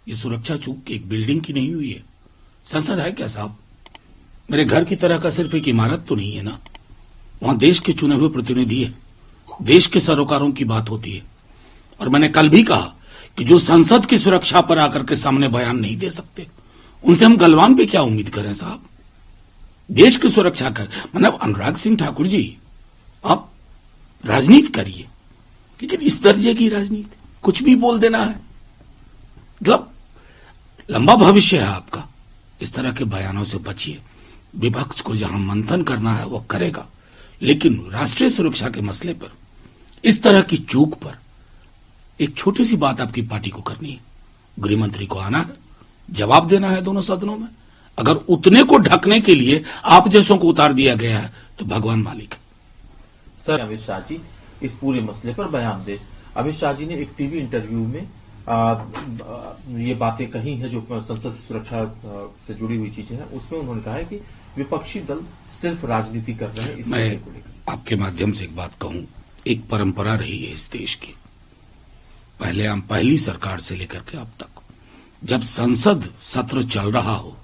ये सुरक्षा चूक एक बिल्डिंग की नहीं हुई है। संसद है क्या साहब? मेरे घर की तरह का सिर्फ एक इमारत तो नहीं है ना। वहां देश के चुने हुए प्रतिनिधि है, देश के सरोकारों की बात होती है। और मैंने कल भी कहा कि जो संसद की सुरक्षा पर आकर के सामने बयान नहीं दे सकते, उनसे हम गलवान पे क्या उम्मीद करें साहब? देश की सुरक्षा कर मतलब अनुराग सिंह ठाकुर जी, आप राजनीति करिए, लेकिन इस दर्जे की राजनीति, कुछ भी बोल देना है, मतलब लंबा भविष्य है आपका। इस तरह के बयानों से बचिए। विपक्ष को जहां मंथन करना है वो करेगा, लेकिन राष्ट्रीय सुरक्षा के मसले पर, इस तरह की चूक पर एक छोटी सी बात आपकी पार्टी को करनी है। गृह मंत्री को आना है, जवाब देना है दोनों सदनों में। अगर उतने को ढकने के लिए आप जैसों को उतार दिया गया है तो भगवान मालिक है। सर, अमित शाह जी इस पूरे मसले पर बयान दे। अमित शाह जी ने एक टीवी इंटरव्यू में ये बातें कही हैं जो संसद सुरक्षा से जुड़ी हुई चीजें हैं। उसमें उन्होंने कहा है कि विपक्षी दल सिर्फ राजनीति कर रहे हैं। मैं आपके माध्यम से एक बात कहूं, एक परंपरा रही है इस देश की, पहली सरकार से लेकर के अब तक, जब संसद सत्र चल रहा हो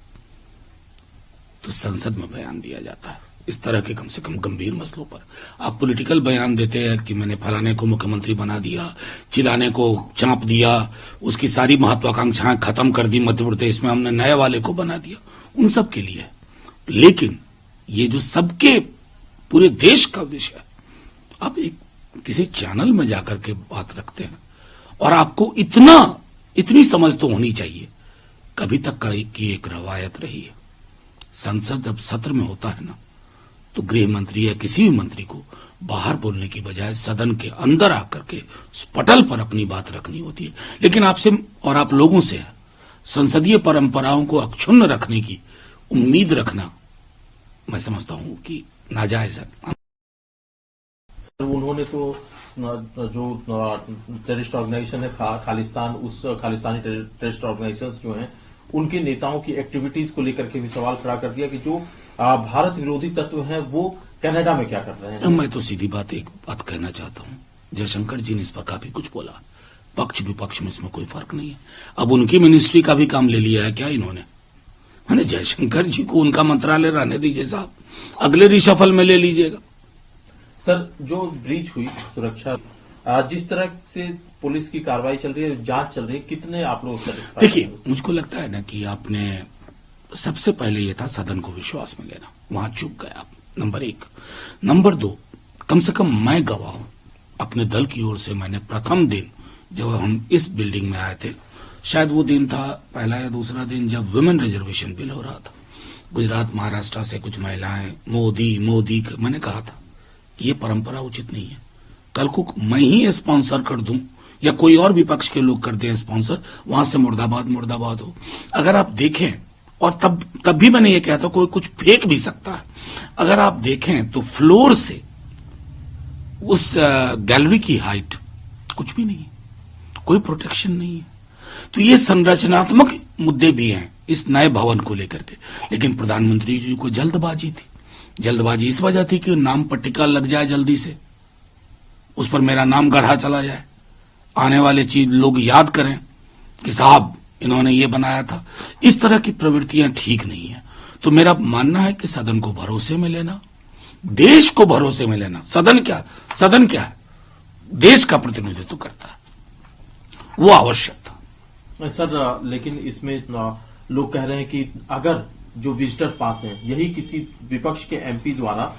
तो संसद में बयान दिया जाता है इस तरह के कम से कम गंभीर मसलों पर। आप पॉलिटिकल बयान देते हैं कि मैंने फलाने को मुख्यमंत्री बना दिया, चिलाने को चांप दिया, उसकी सारी महत्वाकांक्षाएं खत्म कर दी मध्य प्रदेश में, हमने नए वाले को बना दिया, उन सब के लिए है। लेकिन ये जो सबके पूरे देश का विषय है, आप एक किसी चैनल में जाकर के बात रखते हैं और आपको इतनी समझ तो होनी चाहिए। कभी तक की एक रवायत रही है, संसद जब सत्र में होता है ना, तो गृह मंत्री या किसी भी मंत्री को बाहर बोलने की बजाय सदन के अंदर आकर के पटल पर अपनी बात रखनी होती है। लेकिन आपसे और आप लोगों से संसदीय परंपराओं को अक्षुण्ण रखने की उम्मीद रखना, मैं समझता हूं कि नाजायज है। उन्होंने तो जो टेररिस्ट ऑर्गेनाइजेशन है खालिस्तान, उस खालिस्तानी टेररिस्ट ऑर्गेनाइजेशन जो हैं उनके नेताओं की एक्टिविटीज को लेकर के भी सवाल खड़ा कर दिया कि जो भारत विरोधी तत्व हैं वो कनाडा में क्या कर रहे हैं। मैं तो सीधी बात एक बात कहना चाहता हूं, जयशंकर जी ने इस पर काफी कुछ बोला, पक्ष विपक्ष में इसमें कोई फर्क नहीं है। अब उनकी मिनिस्ट्री का भी काम ले लिया है क्या इन्होंने? मैंने जयशंकर जी को उनका मंत्रालय रहने दीजिए साहब, अगले रिशफल में ले लीजिएगा। सर, जो ब्रीच हुई सुरक्षा, जिस तरह से पुलिस की कार्रवाई चल रही है, जांच चल रही है, कितने आप लोग देखिए, मुझको लगता है ना कि आपने सबसे पहले ये था सदन को विश्वास में लेना, वहां चूक गए आप, नंबर 1। नंबर 2, कम से कम मैं गवाह हूं, अपने दल की ओर से मैंने प्रथम दिन जब हम इस बिल्डिंग में आए थे, शायद वो दिन था पहला या दूसरा दिन जब वुमेन रिजर्वेशन बिल हो रहा था, गुजरात महाराष्ट्र से कुछ महिलाएं मोदी मैंने कहा था ये परंपरा उचित नहीं है। कल को मैं ही स्पॉन्सर कर दूं या कोई और विपक्ष के लोग कर दें स्पॉन्सर, वहां से मुर्दाबाद हो। अगर आप देखें, और तब भी मैंने ये कहा था कोई कुछ फेंक भी सकता है, अगर आप देखें तो फ्लोर से उस गैलरी की हाइट कुछ भी नहीं है, कोई प्रोटेक्शन नहीं है। तो ये संरचनात्मक मुद्दे भी हैं इस नए भवन को लेकर के। लेकिन प्रधानमंत्री जी को जल्दबाजी थी, जल्दबाजी इस वजह थी कि नाम पर टिक्का लग जाए जल्दी से, उस पर मेरा नाम गढ़ा चला जाए, आने वाले चीज लोग याद करें कि साहब इन्होंने ये बनाया था। इस तरह की प्रवृत्तियां ठीक नहीं है। तो मेरा मानना है कि सदन को भरोसे में लेना, देश को भरोसे में लेना। सदन क्या है? देश का प्रतिनिधित्व करता है, वो आवश्यक था। सर, लेकिन इसमें लोग कह रहे हैं कि अगर जो विजिटर पास है यही किसी विपक्ष के एमपी द्वारा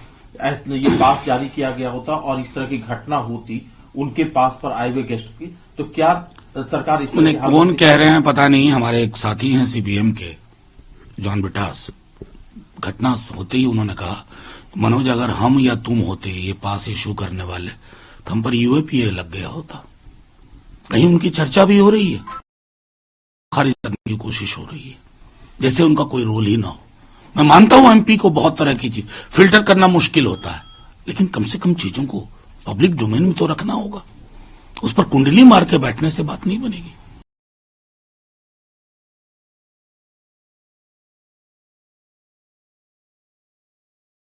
ये पास जारी किया गया होता और इस तरह की घटना होती उनके पास पर आए हुए गेस्ट की, तो क्या सरकार इस उन्हें कौन कह रहे हैं पता नहीं। हमारे एक साथी हैं सीपीएम के, जॉन बिटास, घटना होते ही उन्होंने कहा मनोज अगर हम या तुम होते ये पास इशू करने वाले तो हम पर यूएपीए लग गया होता। कहीं उनकी चर्चा भी हो रही है, खारिज करने की कोशिश हो रही है, जैसे उनका कोई रोल ही ना हो। मैं मानता हूं एमपी को बहुत तरह की चीज फिल्टर करना मुश्किल होता है, लेकिन कम से कम चीजों को पब्लिक डोमेन में तो रखना होगा। उस पर कुंडली मार के बैठने से बात नहीं बनेगी।